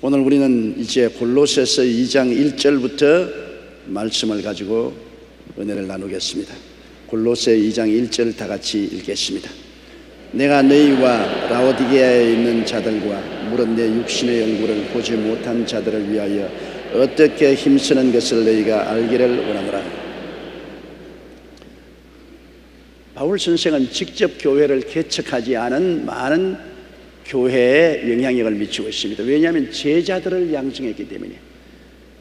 오늘 우리는 이제 골로새서 2장 1절부터 말씀을 가지고 은혜를 나누겠습니다. 골로새 2장 1절 다 같이 읽겠습니다. 내가 너희와 라오디게아에 있는 자들과 물은 내 육신의 연구를 보지 못한 자들을 위하여 어떻게 힘쓰는 것을 너희가 알기를 원하노라. 바울 선생은 직접 교회를 개척하지 않은 많은 교회에 영향력을 미치고 있습니다. 왜냐하면 제자들을 양성했기 때문에.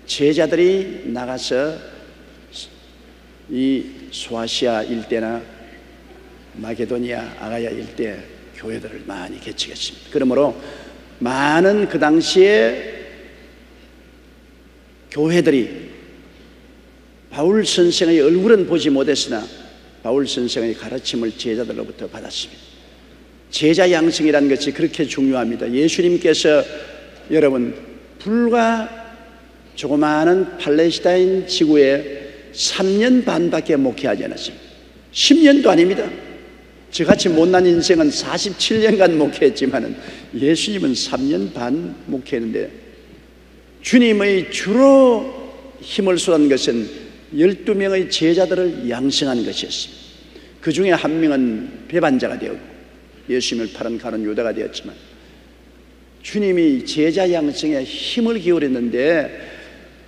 제자들이 나가서 이 소아시아 일대나 마게도니아, 아가야 일대 교회들을 많이 개척했습니다. 그러므로 많은 그 당시에 교회들이 바울 선생의 얼굴은 보지 못했으나 바울 선생의 가르침을 제자들로부터 받았습니다. 제자 양성이라는 것이 그렇게 중요합니다. 예수님께서 여러분 불과 조그마한 팔레스타인 지구에 3년 반밖에 목회하지 않았습니다. 10년도 아닙니다. 저같이 못난 인생은 47년간 목회했지만 예수님은 3년 반 목회했는데 주님의 주로 힘을 쏟은 것은 12명의 제자들을 양성한 것이었습니다. 그 중에 한 명은 배반자가 되었고 예수님을 팔은 가룟 유다가 되었지만 주님이 제자 양성에 힘을 기울였는데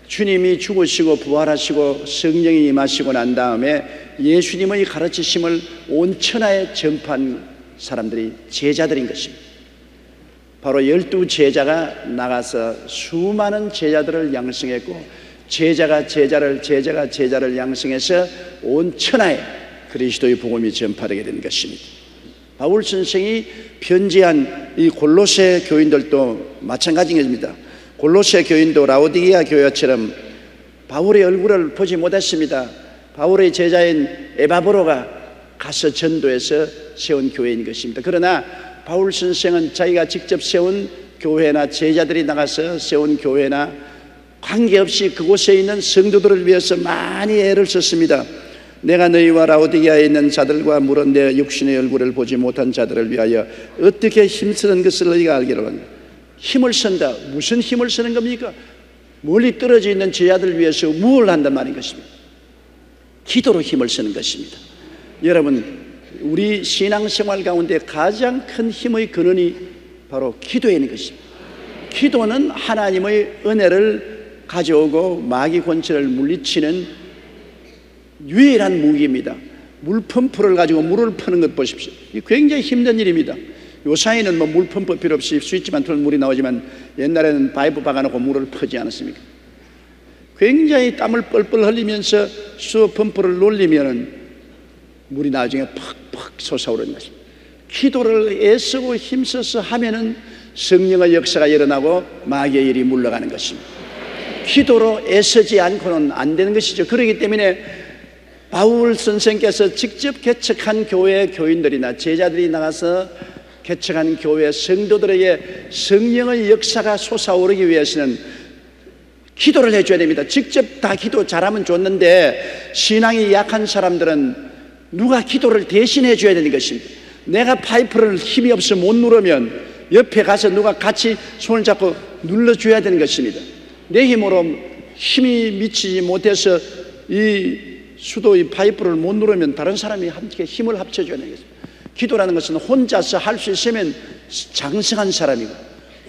주님이 죽으시고 부활하시고 성령이 임하시고 난 다음에 예수님의 가르치심을 온 천하에 전파한 사람들이 제자들인 것입니다. 바로 12제자가 나가서 수많은 제자들을 양성했고 제자가 제자를 양성해서 온 천하에 그리스도의 복음이 전파되게 된 것입니다. 바울 선생이 편지한 이 골로새 교인들도 마찬가지입니다. 골로새 교인도 라오디게아 교회처럼 바울의 얼굴을 보지 못했습니다. 바울의 제자인 에바브로가 가서 전도해서 세운 교회인 것입니다. 그러나 바울 선생은 자기가 직접 세운 교회나 제자들이 나가서 세운 교회나 관계없이 그곳에 있는 성도들을 위해서 많이 애를 썼습니다. 내가 너희와 라오디게아에 있는 자들과 물은 내 육신의 얼굴을 보지 못한 자들을 위하여 어떻게 힘쓰는 것을 너희가 알기를 원한다. 힘을 쓴다. 무슨 힘을 쓰는 겁니까? 멀리 떨어져 있는 제자들을 위해서 무엇을 한단 말인 것입니다. 기도로 힘을 쓰는 것입니다. 여러분 우리 신앙생활 가운데 가장 큰 힘의 근원이 바로 기도에 있는 것입니다. 기도는 하나님의 은혜를 가져오고 마귀 권세를 물리치는 유일한 무기입니다. 물펌프를 가지고 물을 푸는 것 보십시오. 굉장히 힘든 일입니다. 요사이는 뭐 물펌프 필요 없이 스위치만 틀면 물이 나오지만 옛날에는 파이프 박아놓고 물을 퍼지 않았습니까? 굉장히 땀을 뻘뻘 흘리면서 수어 펌프를 놀리면 물이 나중에 팍팍 솟아오르는 것입니다. 기도를 애쓰고 힘써서 하면은 성령의 역사가 일어나고 마귀의 일이 물러가는 것입니다. 기도로 애쓰지 않고는 안 되는 것이죠. 그렇기 때문에 바울 선생께서 직접 개척한 교회 교인들이나 제자들이 나가서 개척한 교회 성도들에게 성령의 역사가 솟아오르기 위해서는 기도를 해줘야 됩니다. 직접 다 기도 잘하면 좋는데 신앙이 약한 사람들은 누가 기도를 대신해 줘야 되는 것입니다. 내가 파이프를 힘이 없어 못 누르면 옆에 가서 누가 같이 손을 잡고 눌러줘야 되는 것입니다. 내 힘으로 힘이 미치지 못해서 이 수도의 파이프를 못 누르면 다른 사람이 함께 힘을 합쳐줘야 되는 것입니다. 기도라는 것은 혼자서 할 수 있으면 장성한 사람이고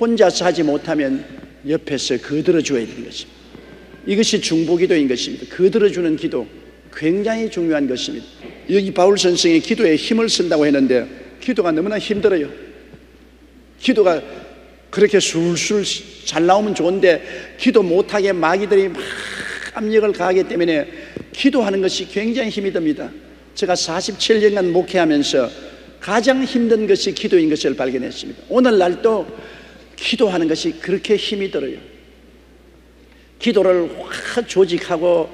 혼자서 하지 못하면 옆에서 거들어줘야 되는 것입니다. 이것이 중보기도인 것입니다. 거들어주는 기도 굉장히 중요한 것입니다. 여기 바울 선생이 기도에 힘을 쓴다고 했는데 기도가 너무나 힘들어요. 기도가 그렇게 술술 잘 나오면 좋은데 기도 못하게 마귀들이 막 압력을 가하기 때문에 기도하는 것이 굉장히 힘이 듭니다. 제가 47년간 목회하면서 가장 힘든 것이 기도인 것을 발견했습니다. 오늘날도 기도하는 것이 그렇게 힘이 들어요. 기도를 확 조직하고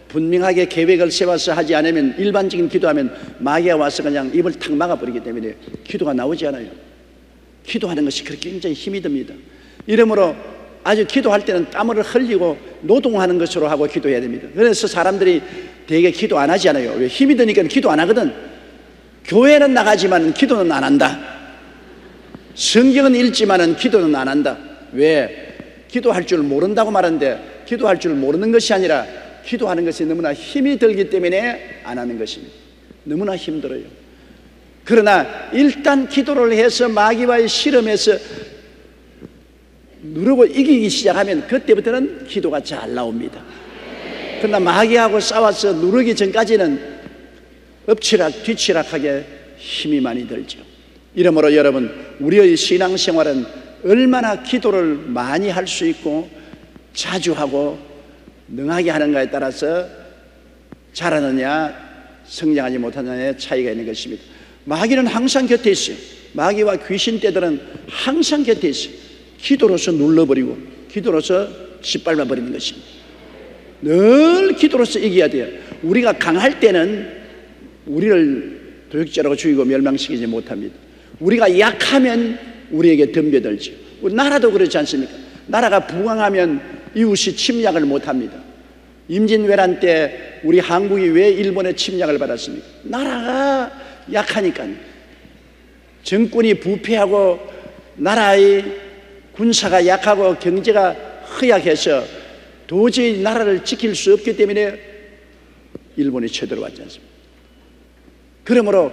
분명하게 계획을 세워서 하지 않으면 일반적인 기도하면 마귀가 와서 그냥 입을 탁 막아버리기 때문에 기도가 나오지 않아요. 기도하는 것이 그렇게 굉장히 힘이 듭니다. 이러므로 아주 기도할 때는 땀을 흘리고 노동하는 것으로 하고 기도해야 됩니다. 그래서 사람들이 되게 기도 안 하지 않아요. 왜? 힘이 드니까 기도 안 하거든. 교회는 나가지만 기도는 안 한다. 성경은 읽지만 기도는 안 한다. 왜? 기도할 줄 모른다고 말하는데, 기도할 줄 모르는 것이 아니라 기도하는 것이 너무나 힘이 들기 때문에 안 하는 것입니다. 너무나 힘들어요. 그러나 일단 기도를 해서 마귀와의 실험에서 누르고 이기기 시작하면 그때부터는 기도가 잘 나옵니다. 그러나 마귀하고 싸워서 누르기 전까지는 엎치락 뒤치락하게 힘이 많이 들죠. 이러므로 여러분, 우리의 신앙생활은 얼마나 기도를 많이 할 수 있고 자주 하고 능하게 하는가에 따라서 잘하느냐 성장하지 못하느냐의 차이가 있는 것입니다. 마귀는 항상 곁에 있어요. 마귀와 귀신 떼들은 항상 곁에 있어요. 기도로서 눌러버리고 기도로서 짓밟아버리는 것입니다. 늘 기도로서 이겨야 돼요. 우리가 강할 때는 우리를 도적질하고 죽이고 멸망시키지 못합니다. 우리가 약하면 우리에게 덤벼들죠. 우리 나라도 그렇지 않습니까? 나라가 부강하면 이웃이 침략을 못합니다. 임진왜란 때 우리 한국이 왜 일본의 침략을 받았습니까? 나라가 약하니까요. 정권이 부패하고 나라의 군사가 약하고 경제가 허약해서 도저히 나라를 지킬 수 없기 때문에 일본이 쳐들어왔지 않습니까? 그러므로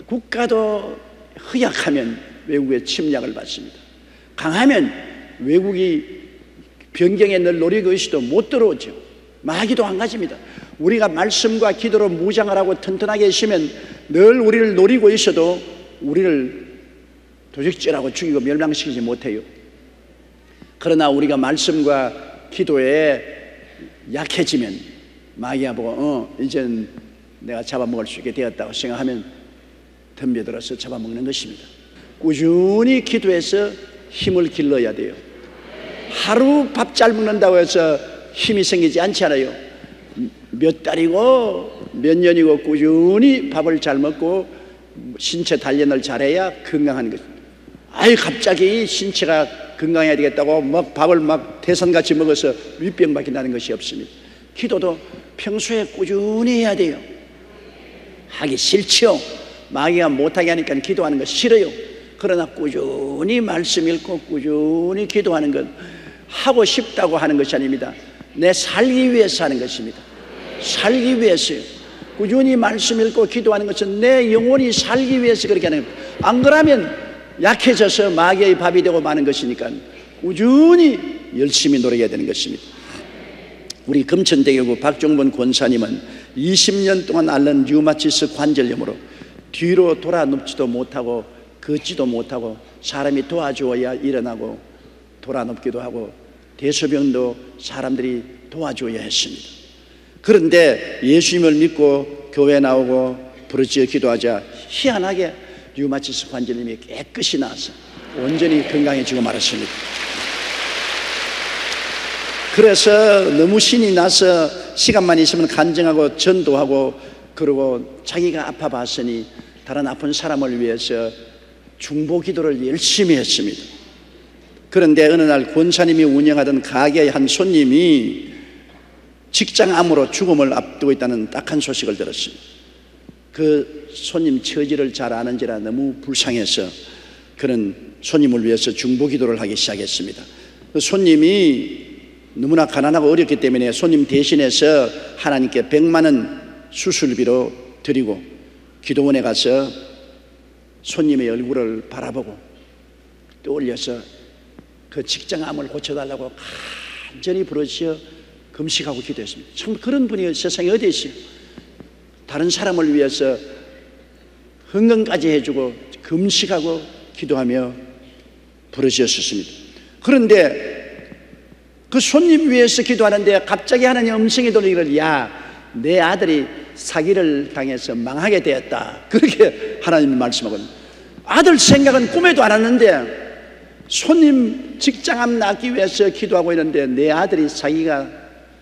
국가도 허약하면 외국의 침략을 받습니다. 강하면 외국이 변경에 늘 노리고 있어도 못 들어오죠. 마귀도 한 가지입니다. 우리가 말씀과 기도로 무장을 하고 튼튼하게 있으면 늘 우리를 노리고 있어도 우리를 도적질하고 죽이고 멸망시키지 못해요. 그러나 우리가 말씀과 기도에 약해지면 마귀가 보고 이제는 내가 잡아먹을 수 있게 되었다고 생각하면 덤벼들어서 잡아먹는 것입니다. 꾸준히 기도해서 힘을 길러야 돼요. 하루 밥 잘 먹는다고 해서 힘이 생기지 않잖아요. 몇 달이고 몇 년이고 꾸준히 밥을 잘 먹고 신체 단련을 잘해야 건강한 것입니다. 아유, 갑자기 신체가 건강해야 되겠다고 막 밥을 막 태산같이 먹어서 윗병밖에 나는 것이 없습니다. 기도도 평소에 꾸준히 해야 돼요. 하기 싫죠. 마귀가 못하게 하니까 기도하는 거 싫어요. 그러나 꾸준히 말씀 읽고 꾸준히 기도하는 것, 하고 싶다고 하는 것이 아닙니다. 내 살기 위해서 하는 것입니다. 살기 위해서요. 꾸준히 말씀 읽고 기도하는 것은 내 영혼이 살기 위해서 그렇게 하는 겁니다. 안 그러면 약해져서 마귀의 밥이 되고 마는 것이니까 꾸준히 열심히 노력해야 되는 것입니다. 우리 금천대교구 박종본 권사님은 20년 동안 앓는 류마티스 관절염으로 뒤로 돌아 눕지도 못하고 걷지도 못하고 사람이 도와주어야 일어나고 돌아 눕기도 하고 대소변도 사람들이 도와줘야 했습니다. 그런데 예수님을 믿고 교회 나오고 부르짖어 기도하자 희한하게 류마티스 관절염이 깨끗이 나서 온전히 건강해지고 말았습니다. 그래서 너무 신이 나서 시간만 있으면 간증하고 전도하고 그러고 자기가 아파 봤으니 다른 아픈 사람을 위해서 중보 기도를 열심히 했습니다. 그런데 어느 날 권사님이 운영하던 가게의 한 손님이 직장암으로 죽음을 앞두고 있다는 딱한 소식을 들었습니다. 그 손님 처지를 잘 아는지라 너무 불쌍해서 그런 손님을 위해서 중보 기도를 하기 시작했습니다. 그 손님이 너무나 가난하고 어렵기 때문에 손님 대신해서 하나님께 100만 원 수술비로 드리고 기도원에 가서 손님의 얼굴을 바라보고 떠올려서 그 직장암을 고쳐달라고 간절히 부르짖어 금식하고 기도했습니다. 참 그런 분이 세상에 어디 있어요? 다른 사람을 위해서 헌금까지 해주고 금식하고 기도하며 부르짖었습니다. 그런데 그 손님 위해서 기도하는데 갑자기 하나님 음성이 들리기를 야, 내 아들이 사기를 당해서 망하게 되었다. 그렇게 하나님이 말씀하거든요. 아들 생각은 꿈에도 안 왔는데 손님 직장암 낫기 위해서 기도하고 있는데 내 아들이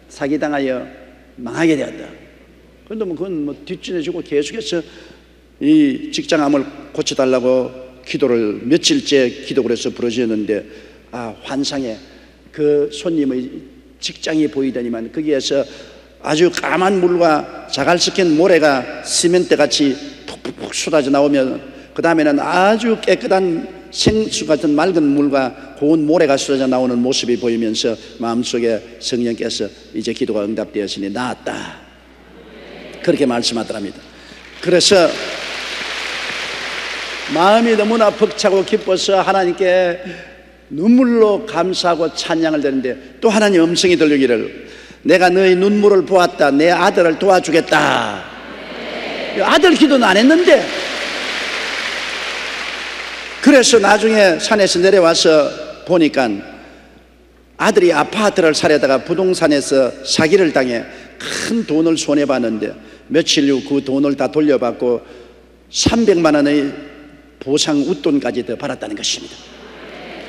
사기당하여 망하게 되었다. 그런데 그건 뒷전해주고 계속해서 이 직장암을 고쳐달라고 기도를 며칠째 기도를 해서 부르짖었는데 환상에 그 손님의 직장이 보이더니만 거기에서 아주 까만 물과 자갈 섞인 모래가 시멘트 같이 푹푹 푹 쏟아져 나오면 그 다음에는 아주 깨끗한 생수 같은 맑은 물과 고운 모래가 쏟아져 나오는 모습이 보이면서 마음속에 성령께서 이제 기도가 응답되었으니 나았다, 그렇게 말씀하더랍니다. 그래서 마음이 너무나 벅차고 기뻐서 하나님께 눈물로 감사하고 찬양을 드리는데 또 하나님 음성이 들리기를 내가 너희 눈물을 보았다, 내 아들을 도와주겠다. 아들 기도는 안 했는데, 그래서 나중에 산에서 내려와서 보니까 아들이 아파트를 사려다가 부동산에서 사기를 당해 큰 돈을 손해봤는데 며칠 후 그 돈을 다 돌려받고 300만 원의 보상 웃돈까지 더 받았다는 것입니다.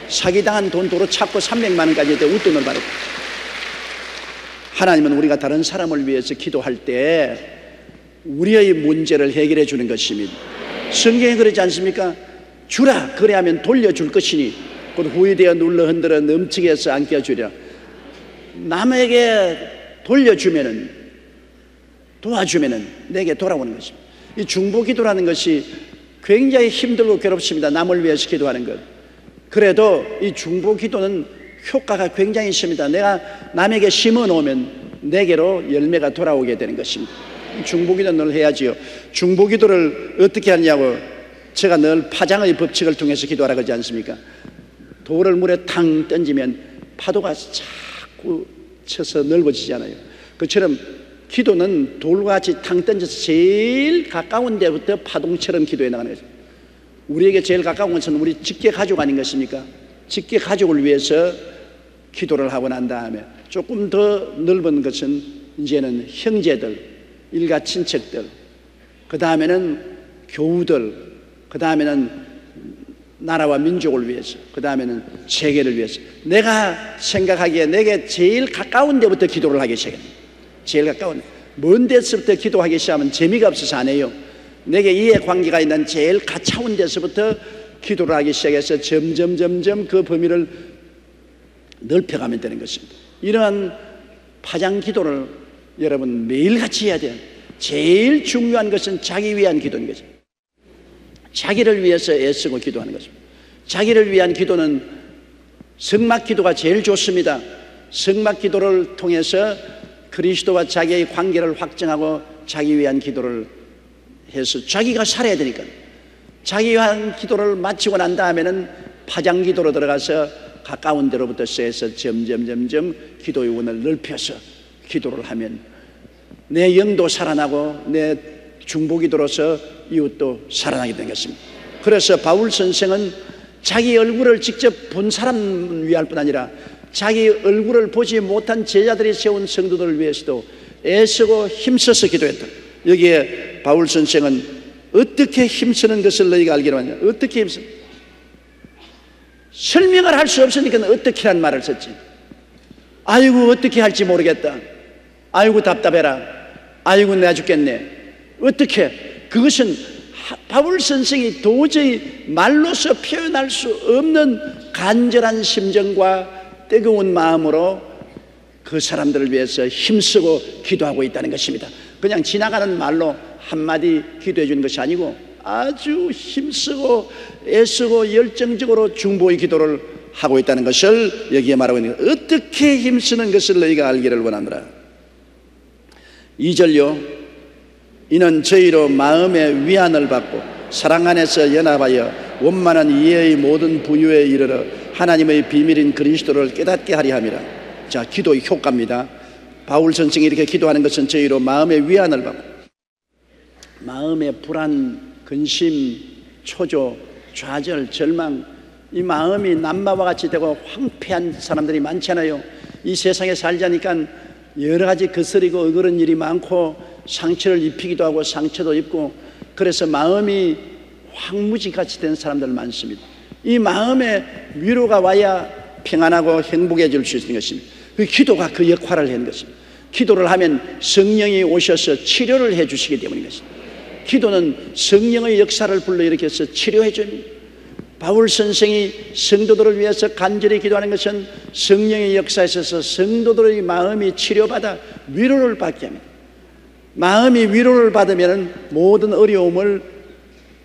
사기당한 돈 도로 찾고 300만 원까지 더 웃돈을 받았다. 하나님은 우리가 다른 사람을 위해서 기도할 때 우리의 문제를 해결해 주는 것입니다. 성경에 그러지 않습니까? 주라, 그래야면 돌려줄 것이니 곧 후회되어 눌러 흔들어 넘치게 해서 안겨주랴. 남에게 돌려주면은, 도와주면은 내게 돌아오는 것입니다. 이 중보기도라는 것이 굉장히 힘들고 괴롭습니다. 남을 위해서 기도하는 것. 그래도 이 중보기도는 효과가 굉장히 있습니다. 내가 남에게 심어 놓으면 내게로 열매가 돌아오게 되는 것입니다. 중보기도는 늘 해야지요. 중보기도를 어떻게 하냐고, 제가 늘 파장의 법칙을 통해서 기도하라 그러지 않습니까? 돌을 물에 탕 던지면 파도가 자꾸 쳐서 넓어지잖아요. 그처럼 기도는 돌같이 탕 던져서 제일 가까운 데부터 파동처럼 기도해 나가는 거죠. 우리에게 제일 가까운 것은 우리 직계 가족 아닌 것입니까? 직계 가족을 위해서 기도를 하고 난 다음에 조금 더 넓은 것은 이제는 형제들, 일가 친척들, 그 다음에는 교우들, 그 다음에는 나라와 민족을 위해서, 그 다음에는 세계를 위해서. 내가 생각하기에 내게 제일 가까운 데부터 기도를 하기 시작합니다. 제일 가까운, 먼 데서부터 기도하기 시작하면 재미가 없어서 안 해요. 내게 이해관계가 있는 제일 가까운 데서부터 기도를 하기 시작해서 점점 그 범위를 넓혀가면 되는 것입니다. 이러한 파장 기도를 여러분 매일같이 해야 돼요. 제일 중요한 것은 자기 위한 기도인 거죠. 자기를 위해서 애쓰고 기도하는 것입니다. 자기를 위한 기도는 성막 기도가 제일 좋습니다. 성막 기도를 통해서 그리스도와 자기의 관계를 확정하고 자기 위한 기도를 해서 자기가 살아야 되니까, 자기 위한 기도를 마치고 난 다음에는 파장 기도로 들어가서 가까운 데로부터 해서 점점 기도 요원을 넓혀서 기도를 하면 내 영도 살아나고 내 중보기도로서 이웃도 살아나게 된 것입니다. 그래서 바울 선생은 자기 얼굴을 직접 본 사람을 위할 뿐 아니라 자기 얼굴을 보지 못한 제자들이 세운 성도들을 위해서도 애쓰고 힘써서 기도했다. 여기에 바울 선생은 어떻게 힘쓰는 것을 너희가 알기로 하냐, 어떻게 힘써, 설명을 할 수 없으니까 어떻게란 말을 썼지. 아이고 어떻게 할지 모르겠다, 아이고 답답해라, 아이고 내가 죽겠네, 어떻게. 그것은 바울 선생이 도저히 말로서 표현할 수 없는 간절한 심정과 뜨거운 마음으로 그 사람들을 위해서 힘쓰고 기도하고 있다는 것입니다. 그냥 지나가는 말로 한마디 기도해 주는 것이 아니고 아주 힘쓰고 애쓰고 열정적으로 중보의 기도를 하고 있다는 것을 여기에 말하고 있는 거예요. 어떻게 힘쓰는 것을 너희가 알기를 원하노라. 2절요. 이는 저희로 마음의 위안을 받고 사랑 안에서 연합하여 원만한 이해의 모든 부유에 이르러 하나님의 비밀인 그리스도를 깨닫게 하리 함이라. 자, 기도의 효과입니다. 바울 선생이 이렇게 기도하는 것은 저희로 마음의 위안을 받고, 마음의 불안, 근심, 초조, 좌절, 절망, 이 마음이 남바와 같이 되고 황폐한 사람들이 많잖아요. 이 세상에 살자니까 여러 가지 거스리고 어그런 일이 많고 상처를 입히기도 하고 상처도 입고, 그래서 마음이 황무지같이 된 사람들 많습니다. 이 마음에 위로가 와야 평안하고 행복해질 수 있는 것입니다. 그 기도가 그 역할을 하는 것입니다. 기도를 하면 성령이 오셔서 치료를 해 주시기 때문인 것입니다. 기도는 성령의 역사를 불러일으켜서 치료해 줍니다. 바울 선생이 성도들을 위해서 간절히 기도하는 것은 성령의 역사에 있어서 성도들의 마음이 치료받아 위로를 받게 합니다. 마음이 위로를 받으면 모든 어려움을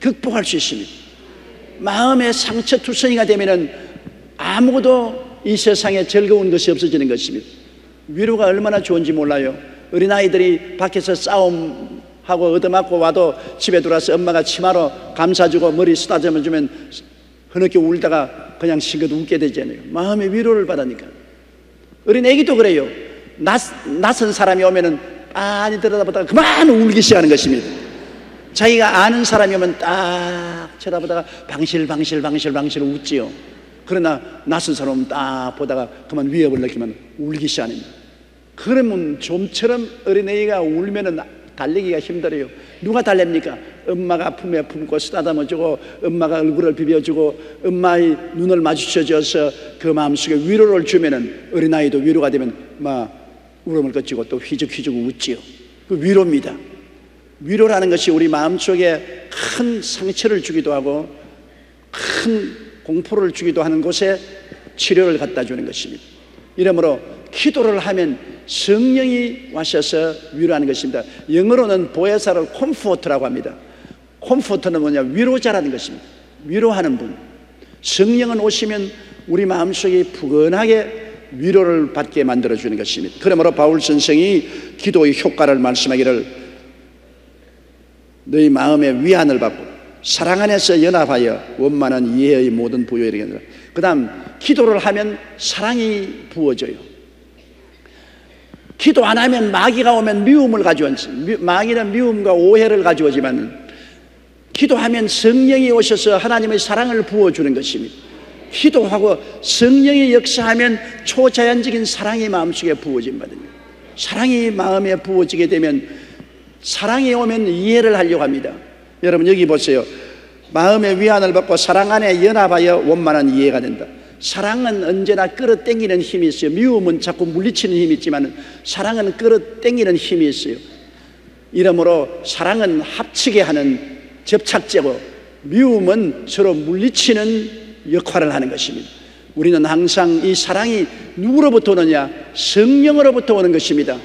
극복할 수 있습니다. 마음의 상처투성이가 되면은 아무것도 이 세상에 즐거운 것이 없어지는 것입니다. 위로가 얼마나 좋은지 몰라요. 어린아이들이 밖에서 싸움하고 얻어맞고 와도 집에 들어와서 엄마가 치마로 감싸주고 머리 쓰다듬어 주면 흐느끼 울다가 그냥 싱긋 웃게 되잖아요. 마음의 위로를 받으니까. 어린 애기도 그래요. 낯선 사람이 오면은 빤히 들여다보다가 그만 울기 시작하는 것입니다. 자기가 아는 사람이 오면 딱 쳐다보다가 방실방실 웃지요. 그러나 낯선 사람 오면 딱 보다가 그만 위협을 느끼면 울기 시작합니다. 그러면 좀처럼 어린애가 울면은 달래기가 힘들어요. 누가 달랩니까? 엄마가 품에 품고 쓰다듬어주고 엄마가 얼굴을 비벼주고 엄마의 눈을 마주쳐줘서 그 마음속에 위로를 주면은 어린아이도 위로가 되면 막 울음을 그치고 또 휘죽휘죽 웃지요. 그 위로입니다. 위로라는 것이 우리 마음속에 큰 상처를 주기도 하고 큰 공포를 주기도 하는 곳에 치료를 갖다 주는 것입니다. 이러므로 기도를 하면 성령이 와셔서 위로하는 것입니다. 영어로는 보혜사를 컴포터라고 합니다. 컴포터는 뭐냐? 위로자라는 것입니다. 위로하는 분. 성령은 오시면 우리 마음속에 푸근하게 위로를 받게 만들어주는 것입니다. 그러므로 바울 선생이 기도의 효과를 말씀하기를 너희 마음의 위안을 받고 사랑 안에서 연합하여 원만한 이해의 모든 부요에 이르게. 그 다음 기도를 하면 사랑이 부어져요. 기도 안 하면 마귀가 오면 미움을 가져오지. 마귀는 미움과 오해를 가져오지만 기도하면 성령이 오셔서 하나님의 사랑을 부어주는 것입니다. 기도하고 성령이 역사하면 초자연적인 사랑이 마음속에 부어진거든요. 사랑이 마음에 부어지게 되면 사랑이 오면 이해를 하려고 합니다. 여러분 여기 보세요. 마음의 위안을 받고 사랑 안에 연합하여 원만한 이해가 된다. 사랑은 언제나 끌어당기는 힘이 있어요. 미움은 자꾸 물리치는 힘이 있지만 사랑은 끌어당기는 힘이 있어요. 이러므로 사랑은 합치게 하는 접착제고 미움은 서로 물리치는 역할을 하는 것입니다. 우리는 항상 이 사랑이 누구로부터 오느냐? 성령으로부터 오는 것입니다.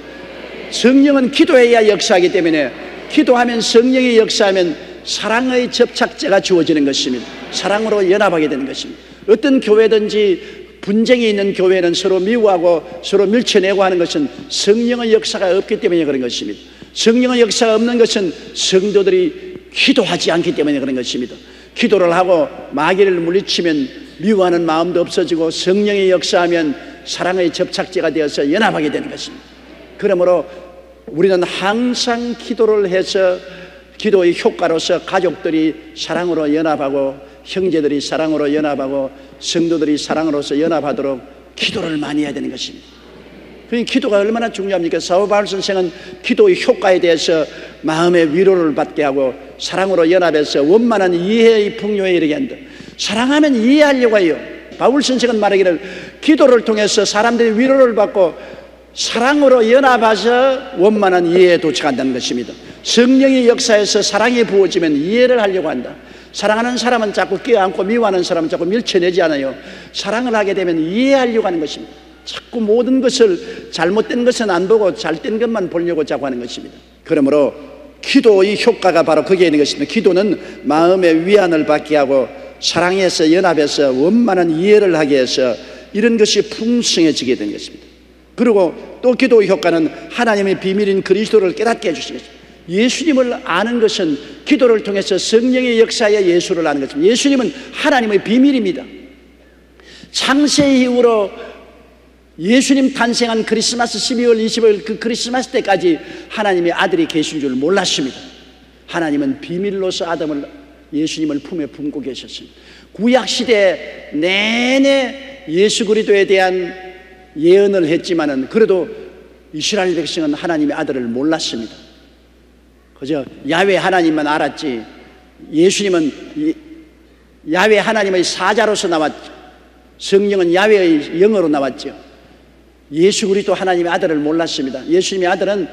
성령은 기도해야 역사하기 때문에 기도하면 성령이 역사하면 사랑의 접착제가 주어지는 것입니다. 사랑으로 연합하게 되는 것입니다. 어떤 교회든지 분쟁이 있는 교회는 서로 미워하고 서로 밀쳐내고 하는 것은 성령의 역사가 없기 때문에 그런 것입니다. 성령의 역사가 없는 것은 성도들이 기도하지 않기 때문에 그런 것입니다. 기도를 하고 마귀를 물리치면 미워하는 마음도 없어지고 성령이 역사하면 사랑의 접착제가 되어서 연합하게 되는 것입니다. 그러므로 우리는 항상 기도를 해서 기도의 효과로서 가족들이 사랑으로 연합하고 형제들이 사랑으로 연합하고 성도들이 사랑으로서 연합하도록 기도를 많이 해야 되는 것입니다. 그러니까 기도가 얼마나 중요합니까? 사도 바울 선생은 기도의 효과에 대해서 마음의 위로를 받게 하고 사랑으로 연합해서 원만한 이해의 풍요에 이르게 한다. 사랑하면 이해하려고 해요. 바울 선생은 말하기를 기도를 통해서 사람들이 위로를 받고 사랑으로 연합해서 원만한 이해에 도착한다는 것입니다. 성령의 역사에서 사랑이 부어지면 이해를 하려고 한다. 사랑하는 사람은 자꾸 껴안고 미워하는 사람은 자꾸 밀쳐내지 않아요. 사랑을 하게 되면 이해하려고 하는 것입니다. 자꾸 모든 것을 잘못된 것은 안 보고 잘된 것만 보려고 자꾸 하는 것입니다. 그러므로 기도의 효과가 바로 거기에 있는 것입니다. 기도는 마음의 위안을 받게 하고 사랑에서 연합해서 원만한 이해를 하게 해서 이런 것이 풍성해지게 되는 것입니다. 그리고 또 기도의 효과는 하나님의 비밀인 그리스도를 깨닫게 해주시는 것입니다. 예수님을 아는 것은 기도를 통해서 성령의 역사에 예수를 아는 것입니다. 예수님은 하나님의 비밀입니다. 창세 이후로 예수님 탄생한 크리스마스 12월 25일 그 크리스마스 때까지 하나님의 아들이 계신 줄 몰랐습니다. 하나님은 비밀로서 예수님을 품에 품고 계셨습니다. 구약시대 내내 예수 그리스도에 대한 예언을 했지만은 그래도 이스라엘 백성은 하나님의 아들을 몰랐습니다. 그저 야훼 하나님만 알았지 예수님은 야훼 하나님의 사자로서 나왔죠. 성령은 야훼의 영어로 나왔죠. 예수 그리스도 하나님의 아들을 몰랐습니다. 예수님의 아들은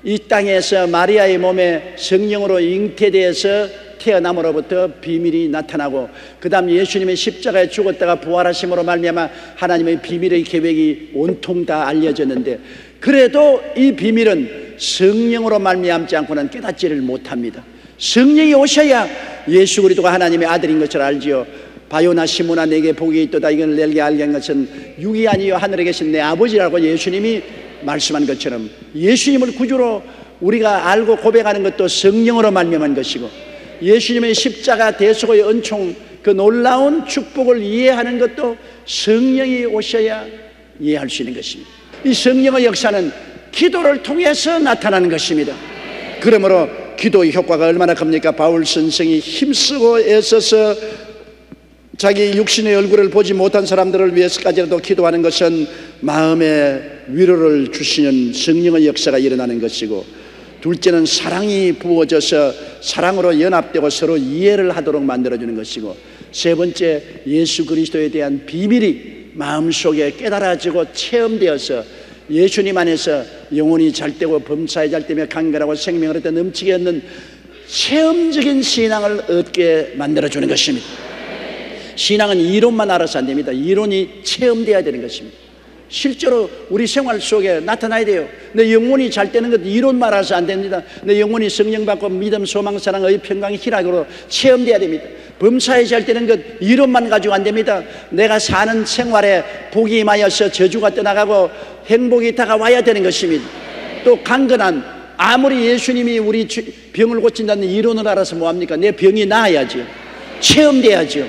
이 땅에서 마리아의 몸에 성령으로 잉태되어서 태어남으로부터 비밀이 나타나고 그 다음 예수님의 십자가에 죽었다가 부활하심으로 말미암아 하나님의 비밀의 계획이 온통 다 알려졌는데 그래도 이 비밀은 성령으로 말미암지 않고는 깨닫지를 못합니다. 성령이 오셔야 예수 그리스도가 하나님의 아들인 것을 알지요. 바요나 시모나 내게 복이 있도다 이걸 내게 알게 한 것은 육이 아니요 하늘에 계신 내 아버지라고 예수님이 말씀한 것처럼 예수님을 구주로 우리가 알고 고백하는 것도 성령으로 말미암은 것이고, 예수님의 십자가 대속의 은총 그 놀라운 축복을 이해하는 것도 성령이 오셔야 이해할 수 있는 것입니다. 이 성령의 역사는 기도를 통해서 나타나는 것입니다. 그러므로 기도의 효과가 얼마나 큽니까? 바울 선생이 힘쓰고 애써서 자기 육신의 얼굴을 보지 못한 사람들을 위해서까지라도 기도하는 것은 마음의 위로를 주시는 성령의 역사가 일어나는 것이고, 둘째는 사랑이 부어져서 사랑으로 연합되고 서로 이해를 하도록 만들어주는 것이고, 세 번째 예수 그리스도에 대한 비밀이 마음속에 깨달아지고 체험되어서 예수님 안에서 영혼이 잘되고 범사에 잘되며 강건하고 생명을 얻어 넘치게 얻는 체험적인 신앙을 얻게 만들어주는 것입니다. 신앙은 이론만 알아서 안 됩니다. 이론이 체험되어야 되는 것입니다. 실제로 우리 생활 속에 나타나야 돼요. 내 영혼이 잘 되는 것 이론만 알아서 안 됩니다. 내 영혼이 성령받고 믿음, 소망, 사랑, 의, 평강, 희락으로 체험돼야 됩니다. 범사에 잘 되는 것 이론만 가지고 안 됩니다. 내가 사는 생활에 복이 임하여서 저주가 떠나가고 행복이 다가와야 되는 것입니다. 또 강건한, 아무리 예수님이 우리 병을 고친다는 이론을 알아서 뭐합니까? 내 병이 나아야죠. 체험돼야죠.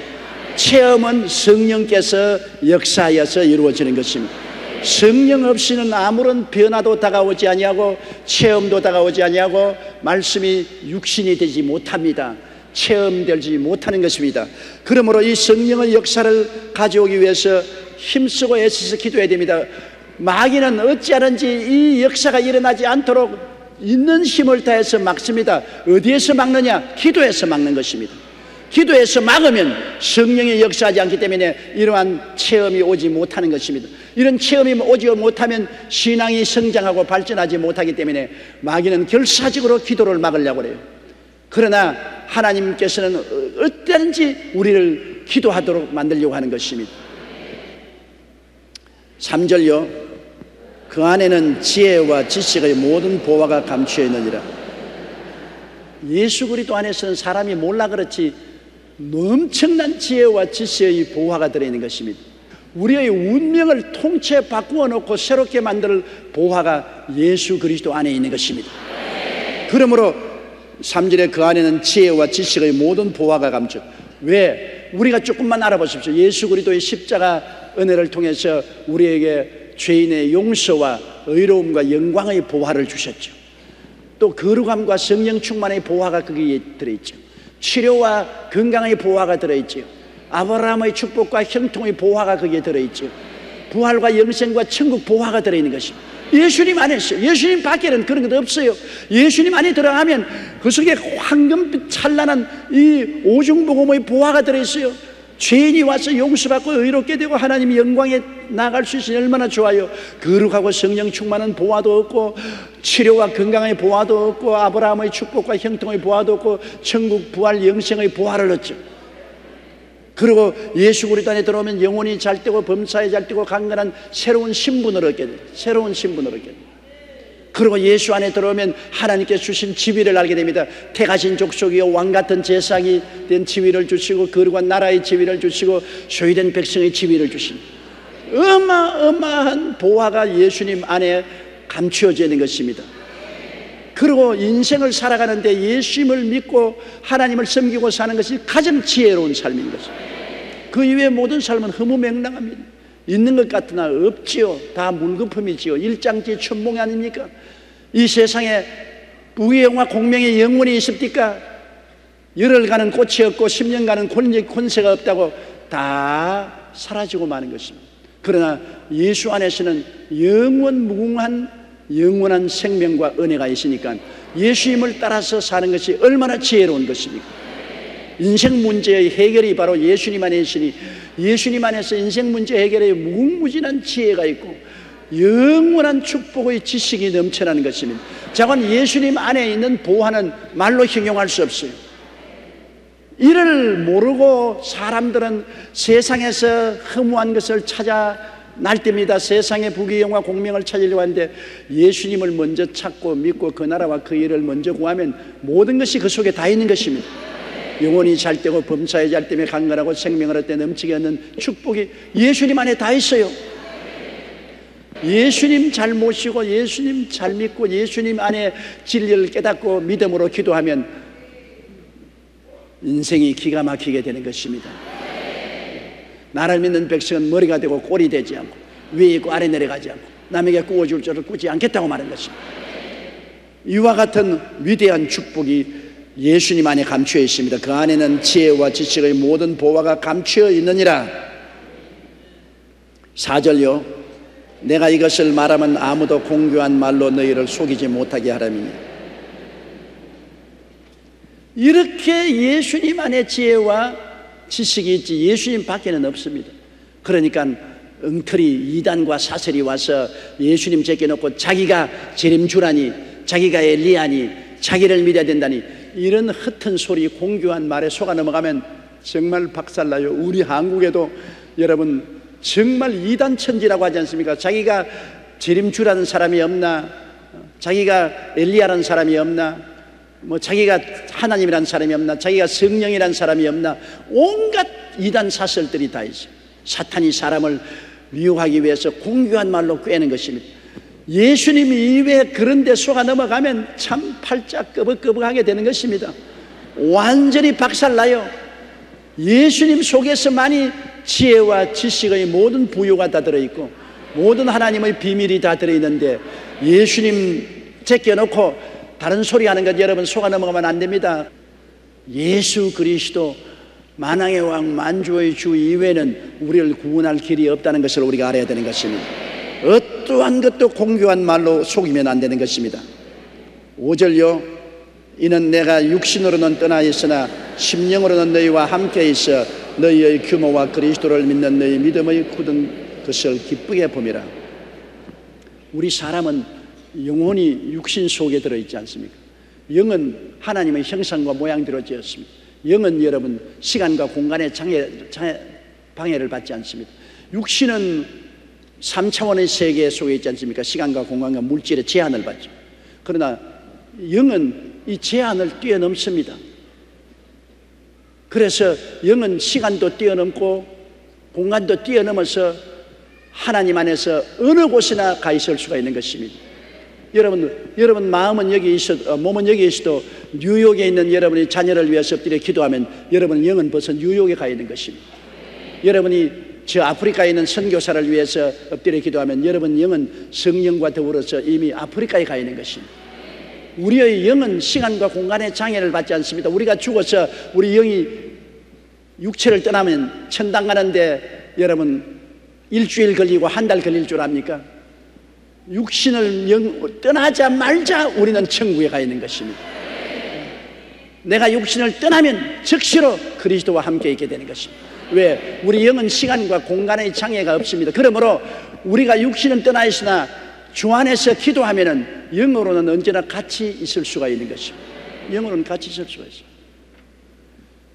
체험은 성령께서 역사하여서 이루어지는 것입니다. 성령 없이는 아무런 변화도 다가오지 아니하고 체험도 다가오지 아니하고 말씀이 육신이 되지 못합니다. 체험되지 못하는 것입니다. 그러므로 이 성령의 역사를 가져오기 위해서 힘쓰고 애써서 기도해야 됩니다. 마귀는 어찌하는지 이 역사가 일어나지 않도록 있는 힘을 다해서 막습니다. 어디에서 막느냐? 기도에서 막는 것입니다. 기도에서 막으면 성령이 역사하지 않기 때문에 이러한 체험이 오지 못하는 것입니다. 이런 체험이 오지 못하면 신앙이 성장하고 발전하지 못하기 때문에 마귀는 결사적으로 기도를 막으려고 해요. 그러나 하나님께서는 어떠한지 우리를 기도하도록 만들려고 하는 것입니다. 3절요. 그 안에는 지혜와 지식의 모든 보화가 감추어 있느니라. 예수 그리스도 안에서는 사람이 몰라 그렇지 엄청난 지혜와 지식의 보화가 들어있는 것입니다. 우리의 운명을 통째 바꾸어 놓고 새롭게 만들 보화가 예수 그리스도 안에 있는 것입니다. 그러므로 3절에 그 안에는 지혜와 지식의 모든 보화가 감춰. 왜? 우리가 조금만 알아보십시오. 예수 그리스도의 십자가 은혜를 통해서 우리에게 죄인의 용서와 의로움과 영광의 보화를 주셨죠. 또 거룩함과 성령 충만의 보화가 거기에 들어있죠. 치료와 건강의 보화가 들어있죠. 아브라함의 축복과 형통의 보화가 거기에 들어있죠. 부활과 영생과 천국 보화가 들어있는 것입니다. 예수님 안에서, 예수님 밖에는 그런 것 없어요. 예수님 안에 들어가면 그 속에 황금빛 찬란한 이 오중복음의 보화가 들어있어요. 죄인이 와서 용서받고 의롭게 되고 하나님의 영광에 나아갈 수 있으니 얼마나 좋아요. 거룩하고 성령 충만한 보화도 없고 치료와 건강의 보화도 없고 아브라함의 축복과 형통의 보화도 없고 천국 부활 영생의 보화를 얻죠. 그리고 예수 그리스도 안에 들어오면 영혼이 잘되고 범사에 잘되고 강건한 새로운 신분을 얻게 돼요. 새로운 신분을 얻게 돼요. 그리고 예수 안에 들어오면 하나님께 주신 지위를 알게 됩니다. 택하신 족속이요 왕같은 제사장이 된 지위를 주시고 거룩한 나라의 지위를 주시고 소유된 백성의 지위를 주십니다. 어마어마한 보화가 예수님 안에 감추어져 있는 것입니다. 그리고 인생을 살아가는데 예수님을 믿고 하나님을 섬기고 사는 것이 가장 지혜로운 삶인 것입니다. 그 이외의 모든 삶은 허무맹랑합니다. 있는 것 같으나 없지요. 다 물거품이지요. 일장지 천몽이 아닙니까? 이 세상에 부귀영화 공명의 영원이 있습니까? 열흘 가는 꽃이 없고 10년 가는 권세가 없다고 다 사라지고 마는 것입니다. 그러나 예수 안에서는 영원무궁한 영원한 생명과 은혜가 있으니까 예수님을 따라서 사는 것이 얼마나 지혜로운 것입니까? 인생 문제의 해결이 바로 예수님 안에 있으니 예수님 안에서 인생 문제 해결에 무궁무진한 지혜가 있고 영원한 축복의 지식이 넘쳐나는 것입니다. 자관 예수님 안에 있는 보화는 말로 형용할 수 없어요. 이를 모르고 사람들은 세상에서 허무한 것을 찾아 날때입니다. 세상의 부귀영화 공명을 찾으려고 하는데 예수님을 먼저 찾고 믿고 그 나라와 그 일을 먼저 구하면 모든 것이 그 속에 다 있는 것입니다. 영혼이 잘 되고 범사에 잘 되며 강건하고 생명을 얻되 넘치게 얻는 축복이 예수님 안에 다 있어요. 예수님 잘 모시고 예수님 잘 믿고 예수님 안에 진리를 깨닫고 믿음으로 기도하면 인생이 기가 막히게 되는 것입니다. 나를 믿는 백성은 머리가 되고 꼴이 되지 않고 위에 있고 아래 내려가지 않고 남에게 꾸어줄 줄을 꾸지 않겠다고 말한 것입니다. 이와 같은 위대한 축복이 예수님 안에 감추어 있습니다. 그 안에는 지혜와 지식의 모든 보화가 감추어 있느니라. 4절요. 내가 이것을 말하면 아무도 공교한 말로 너희를 속이지 못하게 하라니. 이렇게 예수님 안에 지혜와 지식이 있지 예수님 밖에는 없습니다. 그러니까 엉터리 이단과 사설이 와서 예수님 제껴놓고 자기가 재림주라니, 자기가 엘리야니, 자기를 믿어야 된다니, 이런 흩은 소리 공교한 말에 속아 넘어가면 정말 박살나요. 우리 한국에도 여러분 정말 이단 천지라고 하지 않습니까? 자기가 재림주라는 사람이 없나, 자기가 엘리야라는 사람이 없나, 뭐 자기가 하나님이라는 사람이 없나, 자기가 성령이라는 사람이 없나, 온갖 이단 사설들이 다 있어요. 사탄이 사람을 미혹하기 위해서 공교한 말로 꿰는 것입니다. 예수님 이외에 그런 데 속아 넘어가면 참 팔짝 끄벅끄벅하게 되는 것입니다. 완전히 박살나요. 예수님 속에서만이 지혜와 지식의 모든 부요가 다 들어있고 모든 하나님의 비밀이 다 들어있는데 예수님 제껴놓고 다른 소리 하는 것 여러분 속아 넘어가면 안 됩니다. 예수 그리스도 만왕의 왕 만주의 주 이외에는 우리를 구원할 길이 없다는 것을 우리가 알아야 되는 것입니다. 어떠한 것도 공교한 말로 속이면 안 되는 것입니다. 5절요. 이는 내가 육신으로는 떠나 있으나 심령으로는 너희와 함께 있어 너희의 규모와 그리스도를 믿는 너희 믿음의 굳은 것을 기쁘게 봄이라. 우리 사람은 영혼이 육신 속에 들어있지 않습니까? 영은 하나님의 형상과 모양대로 지었습니다. 영은 여러분 시간과 공간의 방해를 받지 않습니다. 육신은 3차원의 세계 속에 있지 않습니까? 시간과 공간과 물질의 제한을 받죠. 그러나 영은 이 제한을 뛰어넘습니다. 그래서 영은 시간도 뛰어넘고 공간도 뛰어넘어서 하나님 안에서 어느 곳이나 가 있을 수가 있는 것입니다. 여러분 마음은 여기 있어도 몸은 여기 있어도 뉴욕에 있는 여러분의 자녀를 위해서 엎드려 기도하면 여러분 영은 벌써 뉴욕에 가 있는 것입니다. 여러분이 저 아프리카에 있는 선교사를 위해서 엎드려 기도하면 여러분 영은 성령과 더불어서 이미 아프리카에 가 있는 것입니다. 우리의 영은 시간과 공간의 장애를 받지 않습니다. 우리가 죽어서 우리 영이 육체를 떠나면 천당 가는데 여러분 일주일 걸리고 한 달 걸릴 줄 압니까? 육신을 떠나자마자 우리는 천국에 가 있는 것입니다. 내가 육신을 떠나면 즉시로 그리스도와 함께 있게 되는 것입니다. 왜? 우리 영은 시간과 공간의 장애가 없습니다. 그러므로 우리가 육신은 떠나 있으나 주 안에서 기도하면은 영으로는 언제나 같이 있을 수가 있는 것입니다. 영으로는 같이 있을 수가 있어요.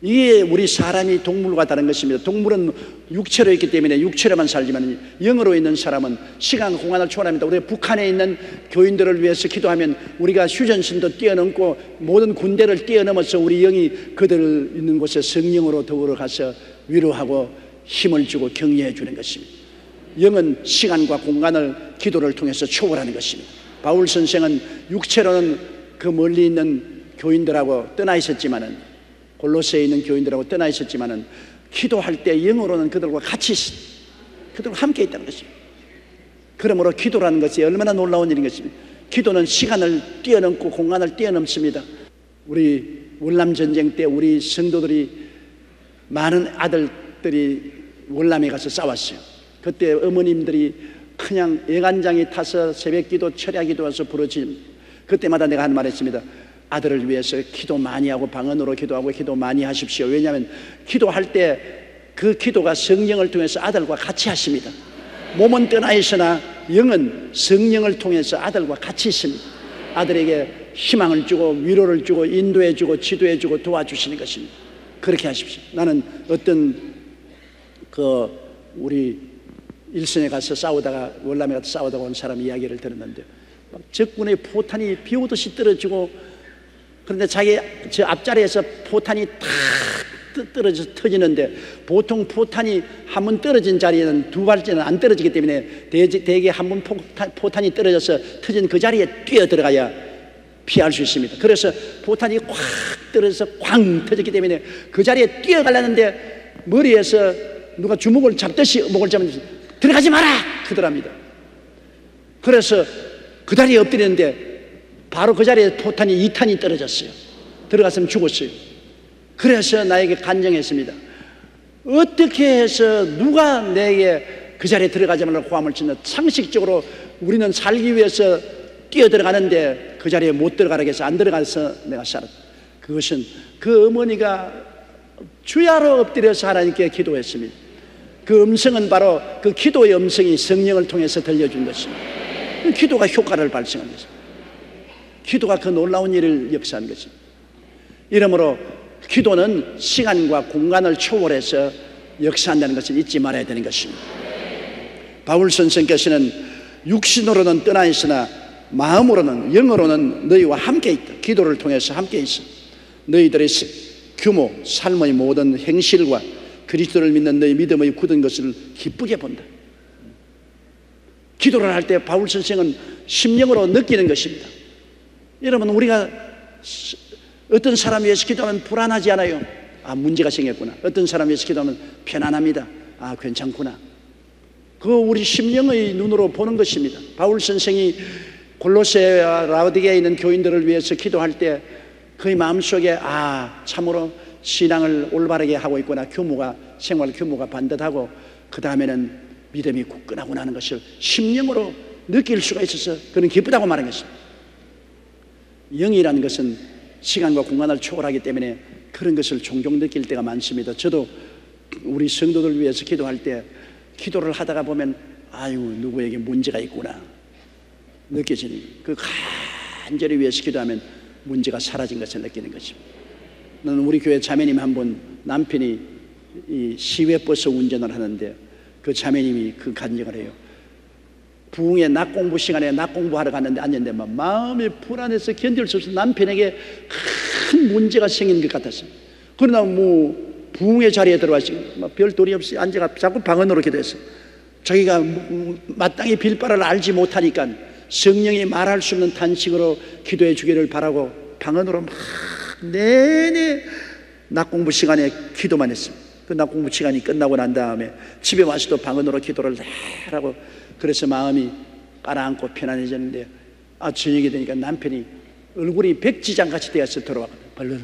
이게 우리 사람이 동물과 다른 것입니다. 동물은 육체로 있기 때문에 육체로만 살지만 영으로 있는 사람은 시간, 공간을 초월합니다. 우리가 북한에 있는 교인들을 위해서 기도하면 우리가 휴전선도 뛰어넘고 모든 군대를 뛰어넘어서 우리 영이 그들 있는 곳에 성령으로 더불어 가서 위로하고 힘을 주고 격려해 주는 것입니다. 영은 시간과 공간을 기도를 통해서 초월하는 것입니다. 바울 선생은 육체로는 그 멀리 있는 교인들하고 떠나 있었지만은 골로새에 있는 교인들하고 떠나 있었지만은 기도할 때 영으로는 그들과 같이 그들과 함께 있다는 것입니다. 그러므로 기도라는 것이 얼마나 놀라운 일인 것입니다. 기도는 시간을 뛰어넘고 공간을 뛰어넘습니다. 우리 월남 전쟁 때 우리 성도들이 많은 아들들이 월남에 가서 싸웠어요. 그때 어머님들이 그냥 애간장이 타서 새벽기도 철야기도 와서 부르지. 그때마다 내가 한 말 했습니다. 아들을 위해서 기도 많이 하고 방언으로 기도하고 기도 많이 하십시오. 왜냐하면 기도할 때 그 기도가 성령을 통해서 아들과 같이 하십니다. 몸은 떠나 있으나 영은 성령을 통해서 아들과 같이 있습니다. 아들에게 희망을 주고 위로를 주고 인도해 주고 지도해 주고 도와주시는 것입니다. 그렇게 하십시오. 나는 어떤 우리 일선에 가서 싸우다가 월남에 가서 싸우다가 온 사람 이야기를 들었는데 막 적군의 포탄이 비 오듯이 떨어지고 그런데 자기 저 앞자리에서 포탄이 탁 떨어져서 터지는데, 보통 포탄이 한 번 떨어진 자리에는 두 발째는 안 떨어지기 때문에 대개 한 번 포탄이 떨어져서 터진 그 자리에 뛰어 들어가야 피할 수 있습니다. 그래서 포탄이 확 떨어져서 쾅 터졌기 때문에 그 자리에 뛰어가려는데 머리에서 누가 주먹을 잡듯이 목을 잡으면서 들어가지 마라! 그러더랍니다. 그래서 그 자리에 엎드렸는데 바로 그 자리에 포탄이 2탄이 떨어졌어요. 들어갔으면 죽었어요. 그래서 나에게 간증했습니다. 어떻게 해서 누가 내게 그 자리에 들어가지 말라고 고함을 치나. 상식적으로 우리는 살기 위해서 뛰어 들어가는데 그 자리에 못 들어가라고 해서 안 들어가서 내가 살았다. 그것은 그 어머니가 주야로 엎드려서 하나님께 기도했습니다. 그 음성은 바로 그 기도의 음성이 성령을 통해서 들려준 것입니다. 기도가 효과를 발생한 것입니다. 기도가 그 놀라운 일을 역사한 것입니다. 이러므로 기도는 시간과 공간을 초월해서 역사한다는 것을 잊지 말아야 되는 것입니다. 바울 선생께서는 육신으로는 떠나 있으나 마음으로는, 영으로는 너희와 함께 있다. 기도를 통해서 함께 있어. 너희들의 규모, 삶의 모든 행실과 그리스도를 믿는 너희 믿음의 굳은 것을 기쁘게 본다. 기도를 할 때 바울 선생은 심령으로 느끼는 것입니다. 여러분, 우리가 어떤 사람 위해서 기도하면 불안하지 않아요? 아, 문제가 생겼구나. 어떤 사람 위해서 기도하면 편안합니다. 아, 괜찮구나. 그거 우리 심령의 눈으로 보는 것입니다. 바울 선생이 골로새와 라오디게에 있는 교인들을 위해서 기도할 때 그의 마음속에 아, 참으로 신앙을 올바르게 하고 있구나. 생활 규모가 반듯하고 그 다음에는 믿음이 굳건하구나 하는 것을 심령으로 느낄 수가 있어서 그는 기쁘다고 말한 것입니다. 영이라는 것은 시간과 공간을 초월하기 때문에 그런 것을 종종 느낄 때가 많습니다. 저도 우리 성도들 위해서 기도할 때 기도를 하다가 보면 아유, 누구에게 문제가 있구나 느껴지는, 그 간절히 위해서 기도하면 문제가 사라진 것을 느끼는 것입니다. 나는 우리 교회 자매님 한 분, 남편이 이 시외버스 운전을 하는데 그 자매님이 그 간증을 해요. 부흥의 낮 공부 시간에 낮 공부하러 갔는데 앉았는데 막 마음이 불안해서 견딜 수 없어서 남편에게 큰 문제가 생긴 것 같았어요. 그러나 뭐 부흥의 자리에 들어와서 별 도리 없이 앉아가 자꾸 방언으로 기도했어요. 자기가 마땅히 빌 바를 알지 못하니까 성령이 말할 수 없는 탄식으로 기도해 주기를 바라고 방언으로 막 내내 낮 공부 시간에 기도만 했습니다. 그 낮 공부 시간이 끝나고 난 다음에 집에 와서도 방언으로 기도를 하라고, 그래서 마음이 깔아앉고 편안해졌는데 아, 저녁이 되니까 남편이 얼굴이 백지장같이 되어서 들어왔거든요. 벌벌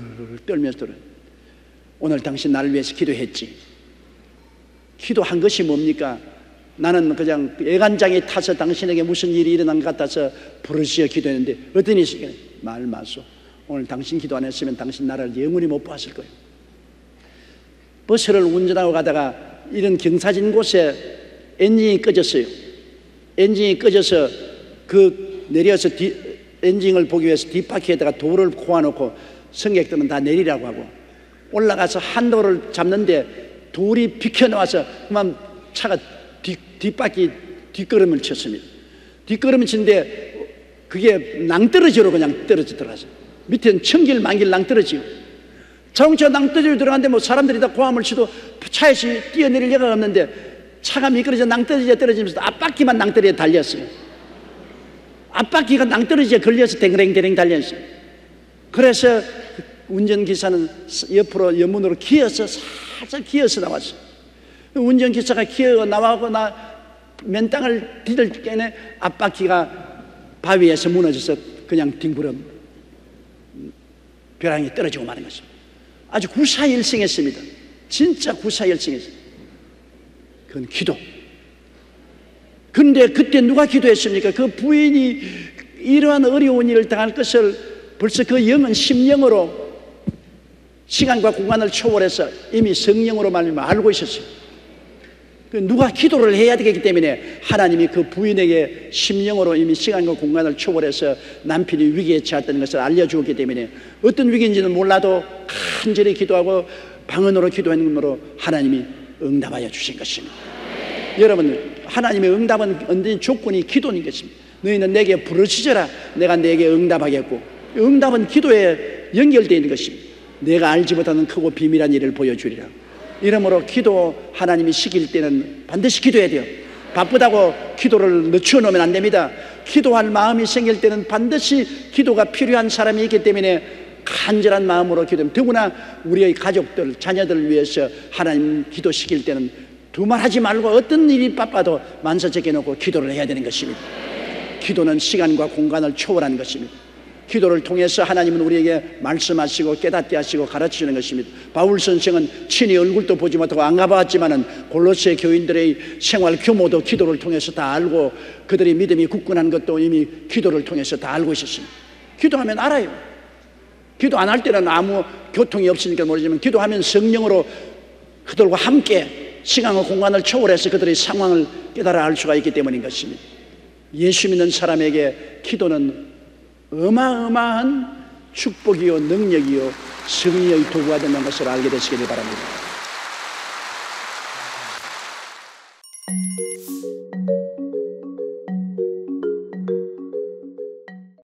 떨면서 들어와요. 오늘 당신 나를 위해서 기도했지. 기도한 것이 뭡니까? 나는 그냥 애간장에 타서 당신에게 무슨 일이 일어난 것 같아서 부르짖어 기도했는데 어떤 일이 말 마소. 오늘 당신 기도 안 했으면 당신 나를 영원히 못 봤을 거예요. 버스를 운전하고 가다가 이런 경사진 곳에 엔진이 꺼졌어요. 엔진이 꺼져서 내려서 엔진을 보기 위해서 뒷바퀴에다가 돌을 코아놓고 승객들은 다 내리라고 하고 올라가서 한도를 잡는데 돌이 비켜나와서 그만 차가 뒷바퀴 뒷걸음을 쳤습니다. 뒷걸음을 치는데 그게 낭떠러지로 그냥 떨어져 들어가서 밑에는 천길 만길 낭떠러지요. 자동차 낭떠러지로 들어갔는데 뭐 사람들이 다 고함을 치도 차에서 뛰어내릴 여가 없는데 차가 미끄러져 낭떠러지에 떨어지면서 앞바퀴만 낭떠러지에 달렸어요. 앞바퀴가 낭떠러지에 걸려서 댕댕댕 달렸어요. 그래서 운전기사는 옆으로 옆문으로 기어서 살짝 기어서 나왔어요. 운전기사가 기어 나와고 맨 땅을 디딜 때에 앞바퀴가 바위에서 무너져서 그냥 뒹구름 벼랑이 떨어지고 마는 것입니다. 아주 구사일생했습니다. 진짜 구사일생했습니다. 그건 기도. 그런데 그때 누가 기도했습니까? 그 부인이 이러한 어려운 일을 당할 것을 벌써 그 영은 심령으로 시간과 공간을 초월해서 이미 성령으로 말미암아 알고 있었어요. 누가 기도를 해야 되기 때문에 하나님이 그 부인에게 심령으로 이미 시간과 공간을 초월해서 남편이 위기에 처했다는 것을 알려주었기 때문에 어떤 위기인지는 몰라도 간절히 기도하고 방언으로 기도하는 것으로 하나님이 응답하여 주신 것입니다. 여러분, 하나님의 응답은 언제나 조건이 기도인 것입니다. 너희는 내게 부르짖어라, 내가 내게 응답하겠고, 응답은 기도의 연결되어 있는 것입니다. 내가 알지 못하는 크고 비밀한 일을 보여주리라. 이러므로 기도 하나님이 시킬 때는 반드시 기도해야 돼요. 바쁘다고 기도를 늦추어 놓으면 안 됩니다. 기도할 마음이 생길 때는 반드시 기도가 필요한 사람이 있기 때문에 간절한 마음으로 기도하면, 더구나 우리의 가족들, 자녀들을 위해서 하나님 기도시킬 때는 두말하지 말고 어떤 일이 바빠도 만사 제껴놓고 기도를 해야 되는 것입니다. 기도는 시간과 공간을 초월하는 것입니다. 기도를 통해서 하나님은 우리에게 말씀하시고 깨닫게 하시고 가르치시는 것입니다. 바울 선생은 친히 얼굴도 보지 못하고 안 가봤지만은 골로새 교인들의 생활 규모도 기도를 통해서 다 알고, 그들의 믿음이 굳건한 것도 이미 기도를 통해서 다 알고 있었습니다. 기도하면 알아요. 기도 안 할 때는 아무 교통이 없으니까 모르지만, 기도하면 성령으로 그들과 함께 시간과 공간을 초월해서 그들의 상황을 깨달아 알 수가 있기 때문인 것입니다. 예수 믿는 사람에게 기도는 어마어마한 축복이요 능력이요 승리의 도구가 되는 것을 알게 되시기를 바랍니다.